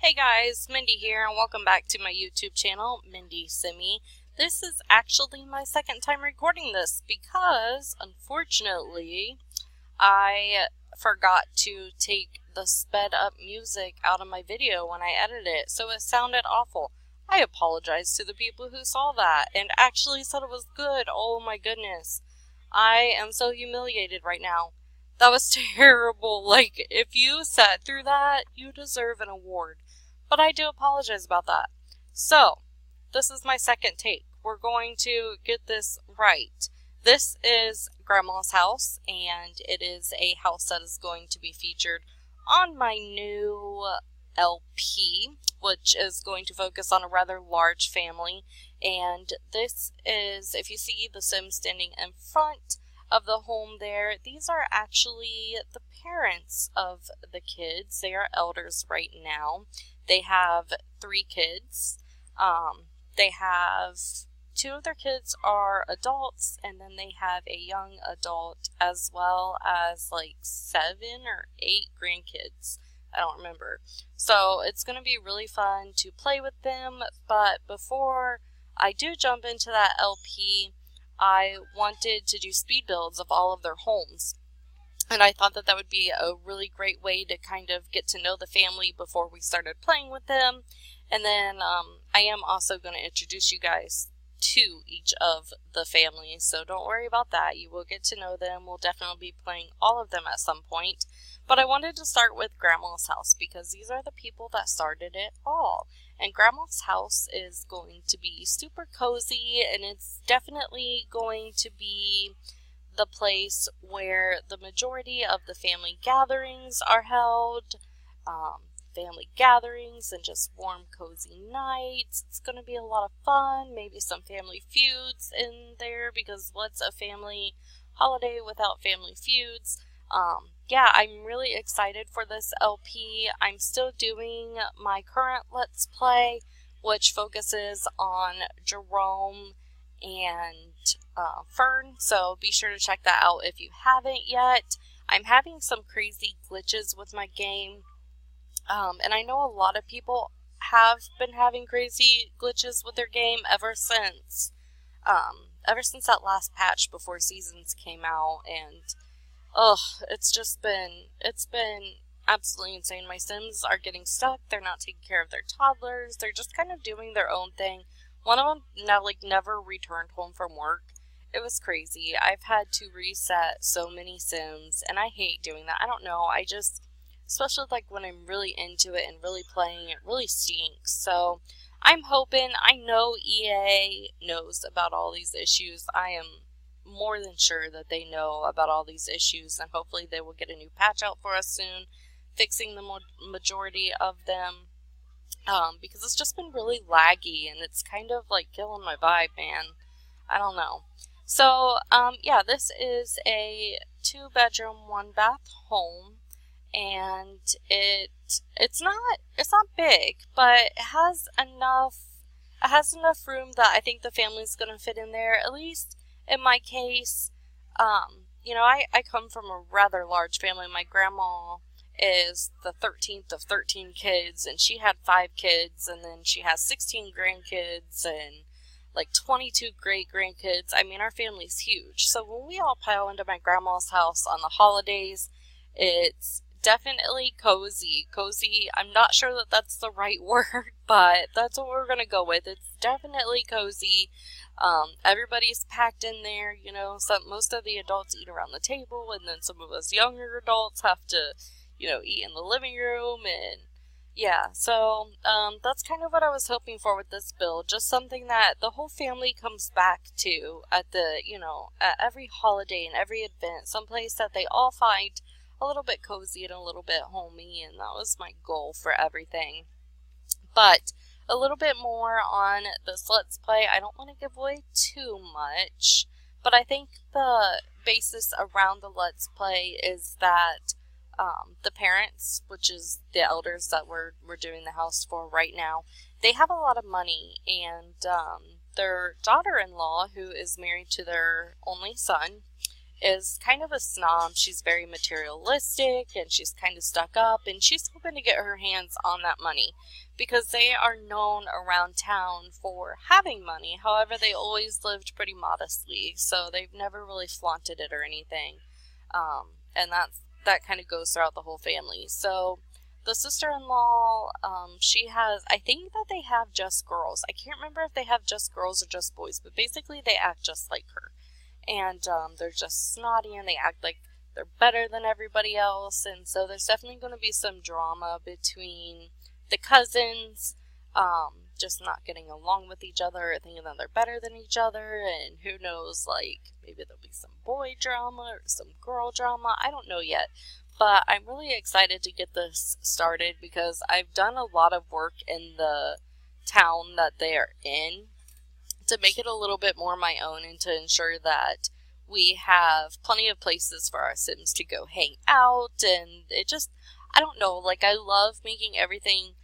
Hey guys, Mindy here, and welcome back to my YouTube channel, Mindii Simi. This is actually my second time recording this because, unfortunately, I forgot to take the sped up music out of my video when I edited it, so it sounded awful. I apologize to the people who saw that and actually said it was good. Oh my goodness. I am so humiliated right now. That was terrible. Like, if you sat through that, you deserve an award. But I do apologize about that. So, this is my second take. We're going to get this right. This is Grandma's house, and it is a house that is going to be featured on my new LP, which is going to focus on a rather large family. And this is, if you see the Sims standing in front of the home there, these are actually the parents of the kids. They are elders right now. They have 3 kids. They have 2 of their kids are adults, and then they have a young adult as well as like 7 or 8 grandkids. I don't remember. So it's going to be really fun to play with them, but before I do jump into that LP, I wanted to do speed builds of all of their homes. And I thought that that would be a really great way to kind of get to know the family before we started playing with them. And then I am also going to introduce you guys to each of the families, so don't worry about that. You will get to know them. We'll definitely be playing all of them at some point. But I wanted to start with Grandma's house because these are the people that started it all. And Grandma's house is going to be super cozy, and it's definitely going to be the place where the majority of the family gatherings are held. Family gatherings and just warm, cozy nights. It's going to be a lot of fun. Maybe some family feuds in there, because what's a family holiday without family feuds? Yeah, I'm really excited for this LP. I'm still doing my current Let's Play, which focuses on Jerome and Fern, so be sure to check that out if you haven't yet. I'm having some crazy glitches with my game, and I know a lot of people have been having crazy glitches with their game ever since that last patch before seasons came out, and it's been absolutely insane. My Sims are getting stuck. They're not taking care of their toddlers. They're just kind of doing their own thing. One of them never returned home from work. It was crazy. I've had to reset so many Sims, and I hate doing that. I don't know. Especially like when I'm really into it and really playing, it really stinks. So I'm hoping, I know EA knows about all these issues. I am more than sure that they know about all these issues, and hopefully they will get a new patch out for us soon, fixing the majority of them. Because it's just been really laggy, and it's kind of like killing my vibe, man. I don't know. So, yeah, this is a 2-bedroom, 1-bath home, and it's not big, but it has enough room that I think the family's gonna fit in there, at least in my case. You know, I come from a rather large family. My grandma is the 13th of 13 kids, and she had 5 kids, and then she has 16 grandkids and like 22 great-grandkids. I mean, our family's huge. So when we all pile into my grandma's house on the holidays, it's definitely cozy. Cozy, I'm not sure that that's the right word, but that's what we're gonna go with. It's definitely cozy. Everybody's packed in there, you know. Most of the adults eat around the table, and then some of us younger adults have to, you know, eat in the living room, and yeah, so that's kind of what I was hoping for with this build. Just something that the whole family comes back to at at every holiday and every event, someplace that they all find a little bit cozy and a little bit homey, and that was my goal for everything. But a little bit more on this Let's Play. I don't want to give away too much, but I think the basis around the Let's Play is that the parents, which is the elders that we're doing the house for right now, they have a lot of money, and their daughter-in-law, who is married to their only son, is kind of a snob. She's very materialistic and she's kind of stuck up, and she's hoping to get her hands on that money because they are known around town for having money. However, they always lived pretty modestly, so they've never really flaunted it or anything. And that kind of goes throughout the whole family. So the sister-in-law, she has, I think that they have just girls. I can't remember if they have just girls or just boys, but basically they act just like her. And they're just snotty and they act like they're better than everybody else. And so there's definitely going to be some drama between the cousins, just not getting along with each other, thinking that they're better than each other, and who knows, like, maybe there'll be some boy drama or some girl drama. I don't know yet. But I'm really excited to get this started because I've done a lot of work in the town that they are in to make it a little bit more my own and to ensure that we have plenty of places for our Sims to go hang out. And it just, I don't know, like, I love making everything,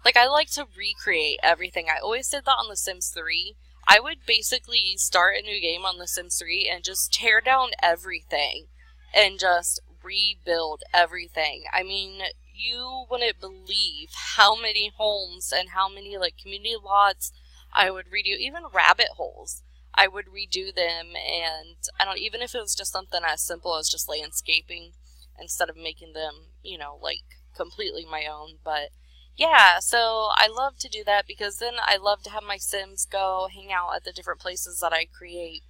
like, I like to recreate everything. I always did that on The Sims 3. I would basically start a new game on The Sims 3 and just tear down everything and just rebuild everything. I mean, you wouldn't believe how many homes and how many, like, community lots I would redo. Even rabbit holes, I would redo them. And I don't, even if it was just something as simple as just landscaping instead of making them, you know, like, completely my own. But yeah, so I love to do that because then I love to have my Sims go hang out at the different places that I create.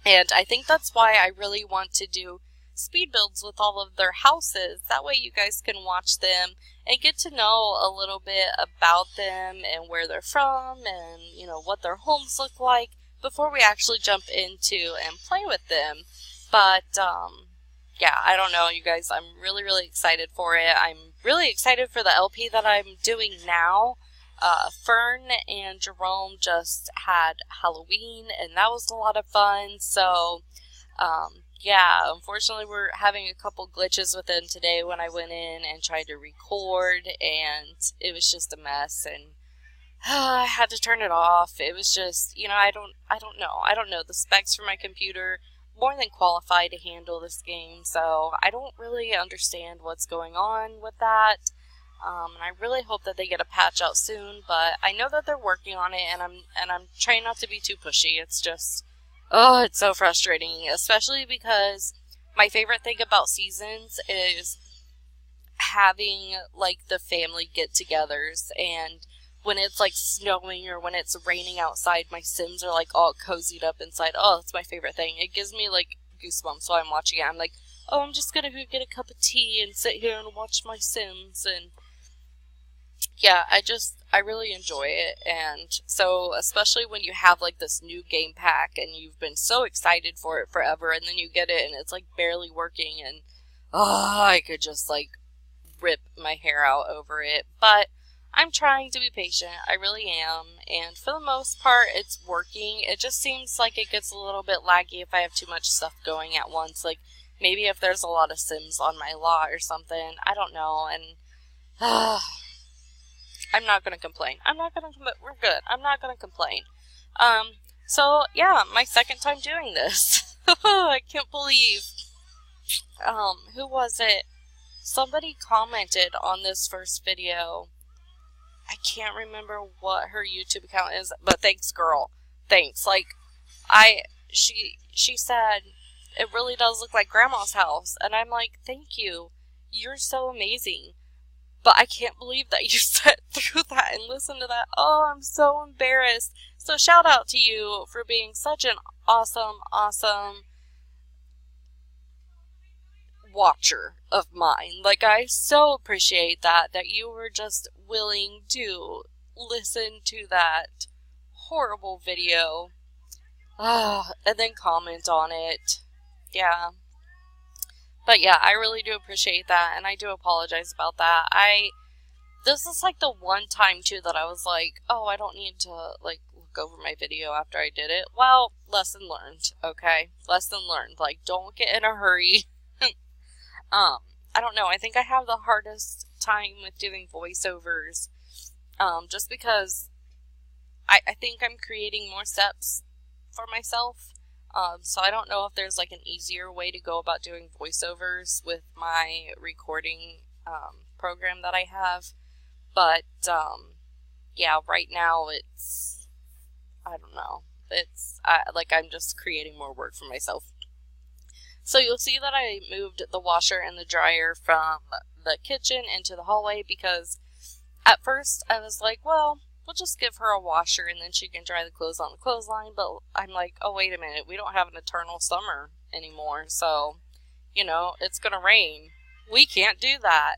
And I think that's why I really want to do speed builds with all of their houses. That way you guys can watch them and get to know a little bit about them and where they're from and, you know, what their homes look like before we actually jump into and play with them. But, yeah, I don't know, you guys. I'm really, really excited for it. I'm really excited for the LP that I'm doing now. Fern and Jerome just had Halloween, and that was a lot of fun. So, yeah, unfortunately we're having a couple glitches with them today when I went in and tried to record, and it was just a mess, and I had to turn it off. It was just, you know, I don't know. The specs for my computer more than qualified to handle this game, so I don't really understand what's going on with that. And I really hope that they get a patch out soon, but I know that they're working on it, and I'm trying not to be too pushy. It's just, oh, it's so frustrating, especially because my favorite thing about seasons is having, like, the family get-togethers, and when it's, like, snowing or when it's raining outside, my Sims are, like, all cozied up inside. Oh, that's my favorite thing. It gives me, like, goosebumps while I'm watching it. I'm like, oh, I'm just gonna go get a cup of tea and sit here and watch my Sims, and yeah, I really enjoy it. And so, especially when you have, like, this new game pack and you've been so excited for it forever, and then you get it and it's, like, barely working, and oh, I could just, like, rip my hair out over it. But I'm trying to be patient. I really am. And for the most part, it's working. It just seems like it gets a little bit laggy if I have too much stuff going at once. Like, maybe if there's a lot of Sims on my lot or something. I don't know. And I'm not going to complain. We're good. I'm not going to complain. So, yeah, my second time doing this. I can't believe. Who was it? Somebody commented on this first video. I can't remember what her YouTube account is, but thanks, girl. Thanks. Like, she said, it really does look like Grandma's house. And I'm like, thank you. You're so amazing. But I can't believe that you sat through that and listened to that. Oh, I'm so embarrassed. So shout out to you for being such an awesome watcher of mine. Like, I so appreciate that you were just willing to listen to that horrible video and then comment on it. Yeah. But yeah, I really do appreciate that, and I do apologize about that. This is like the one time too that I was like, oh, I don't need to, like, look over my video after I did it. Well, lesson learned, okay? Lesson learned. Like, don't get in a hurry. I don't know, I think I have the hardest time with doing voiceovers, just because I think I'm creating more steps for myself. So I don't know if there's like an easier way to go about doing voiceovers with my recording program that I have. But yeah, right now it's, I don't know. It's like I'm just creating more work for myself. So you'll see that I moved the washer and the dryer from the kitchen into the hallway because at first I was like, well, we'll just give her a washer and then she can dry the clothes on the clothesline. But I'm like, oh, wait a minute. We don't have an eternal summer anymore. So, you know, it's going to rain. We can't do that.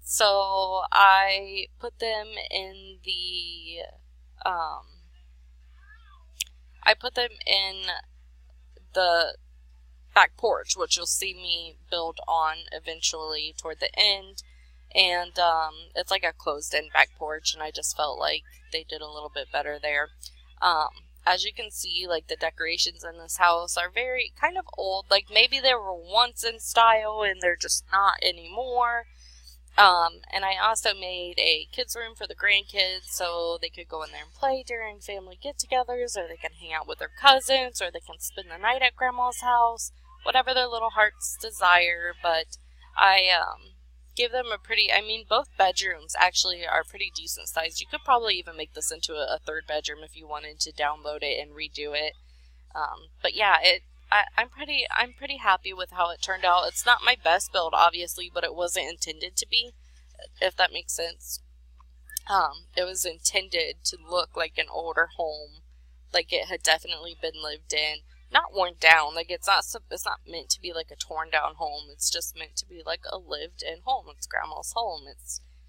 So I put them in the, back porch, which you'll see me build on eventually toward the end. And it's like a closed-in back porch, and I just felt like they did a little bit better there. As you can see, like the decorations in this house are very kind of old. Like maybe they were once in style and they're just not anymore. And I also made a kids room for the grandkids so they could go in there and play during family get-togethers, or they can hang out with their cousins, or they can spend the night at grandma's house, whatever their little hearts desire. But I give them a pretty, I mean, both bedrooms actually are pretty decent size. You could probably even make this into a third bedroom if you wanted to download it and redo it. But yeah, I'm pretty happy with how it turned out. It's not my best build, obviously, but it wasn't intended to be, if that makes sense. It was intended to look like an older home, like it had definitely been lived in, not worn down. Like it's not meant to be like a torn down home. It's just meant to be like a lived in home. It's grandma's home.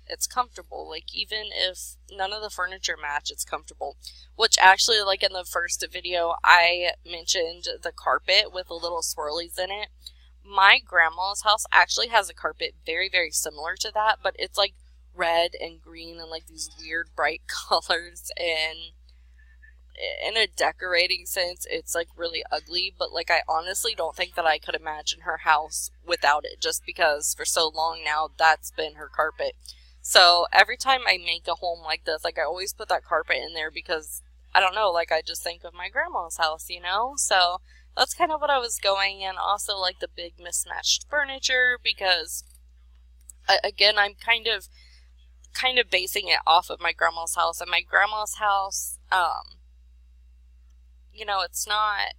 It's comfortable. Like even if none of the furniture match, it's comfortable. Which actually, like in the first video, I mentioned the carpet with the little swirlies in it. My grandma's house actually has a carpet very, very similar to that, but it's like red and green and like these weird bright colors, and in a decorating sense, it's like really ugly, but like I honestly don't think that I could imagine her house without it, just because for so long now that's been her carpet. So every time I make a home like this, like I always put that carpet in there because I don't know, like I just think of my grandma's house, you know? So that's kind of what I was going, and also like the big mismatched furniture because again, I'm kind of basing it off of my grandma's house, and my grandma's house, you know, it's not,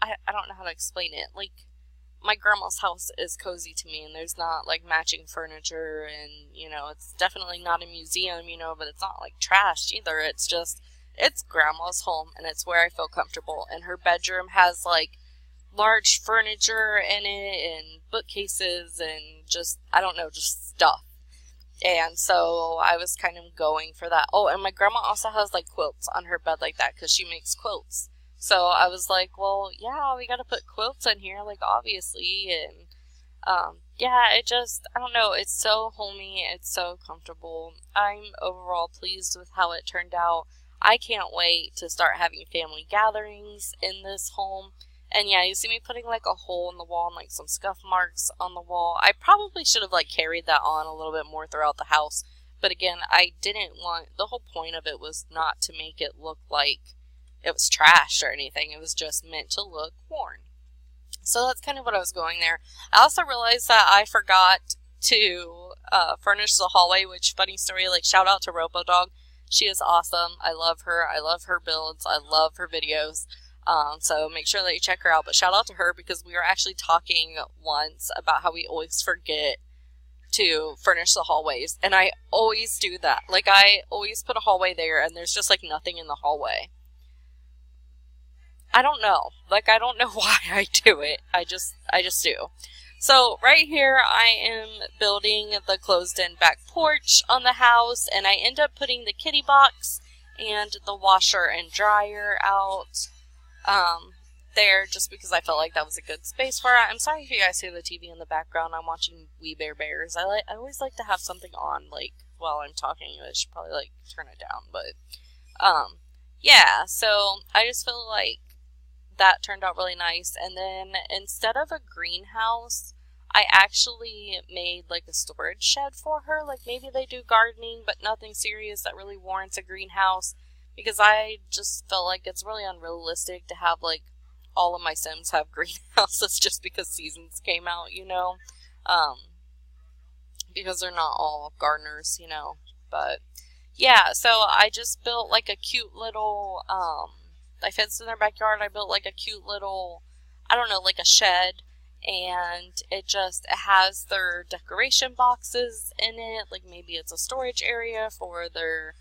I don't know how to explain it. Like, my grandma's house is cozy to me, and there's not, like, matching furniture, and, you know, it's definitely not a museum, you know, but it's not, like, trashed either. It's just, it's grandma's home, and it's where I feel comfortable. And her bedroom has, like, large furniture in it, and bookcases, and just, I don't know, just stuff. And so I was kind of going for that. Oh, and my grandma also has like quilts on her bed like that because she makes quilts. So I was like, well, yeah, we got to put quilts in here, like obviously. And yeah, it just, I don't know, it's so homey, it's so comfortable. I'm overall pleased with how it turned out. I can't wait to start having family gatherings in this home. And yeah, you see me putting like a hole in the wall and like some scuff marks on the wall. I probably should have like carried that on a little bit more throughout the house. But again, I didn't want, the whole point of it was not to make it look like it was trashed or anything. It was just meant to look worn. So that's kind of what I was going there. I also realized that I forgot to furnish the hallway, which, funny story, like shout out to RoboDog. She is awesome. I love her. I love her builds. I love her videos. So make sure that you check her out. But shout out to her because we were actually talking once about how we always forget to furnish the hallways. And I always do that. Like I always put a hallway there and there's just like nothing in the hallway. I don't know. Like I don't know why I do it. I just do. So right here I am building the closed-in back porch on the house, and I end up putting the kitty box and the washer and dryer out there just because I felt like that was a good space for it. I'm sorry if you guys hear the TV in the background. I'm watching We Bare Bears. I always like to have something on like while I'm talking. I should probably like turn it down, but yeah, so I just feel like that turned out really nice. And then instead of a greenhouse, I actually made like a storage shed for her. Like maybe they do gardening, but nothing serious that really warrants a greenhouse, because I just felt like it's really unrealistic to have like all of my Sims have greenhouses just because seasons came out, you know, because they're not all gardeners, you know, but yeah, so I just built like a cute little, I fenced in their backyard. I built like a cute little, I don't know, like a shed, and it has their decoration boxes in it, like maybe it's a storage area for their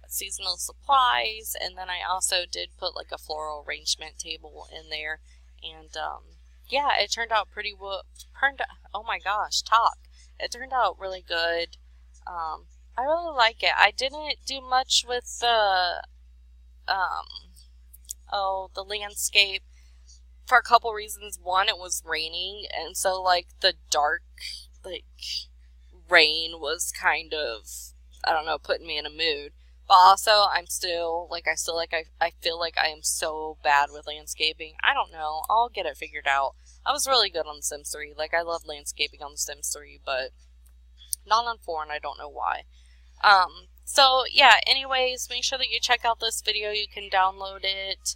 seasonal supplies, and then I also did put like a floral arrangement table in there, and yeah, it turned out pretty well. Oh my gosh, talk! It turned out really good. I really like it. I didn't do much with the the landscape for a couple reasons. One, it was raining, and so like the dark like rain was kind of, I don't know, putting me in a mood. But also, I feel like I am so bad with landscaping. I don't know. I'll get it figured out. I was really good on The Sims 3. Like, I love landscaping on The Sims 3, but not on 4, and I don't know why. So yeah, anyways, make sure that you check out this video. You can download it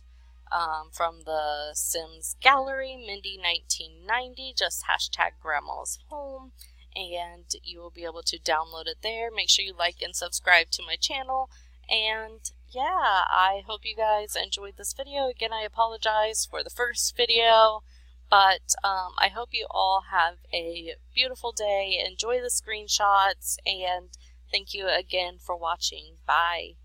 from the Sims Gallery, Mindii 1990, just hashtag Grandma's Home, and you will be able to download it there. Make sure you like and subscribe to my channel, and yeah, I hope you guys enjoyed this video. Again, I apologize for the first video, but I hope you all have a beautiful day. Enjoy the screenshots, and thank you again for watching. Bye.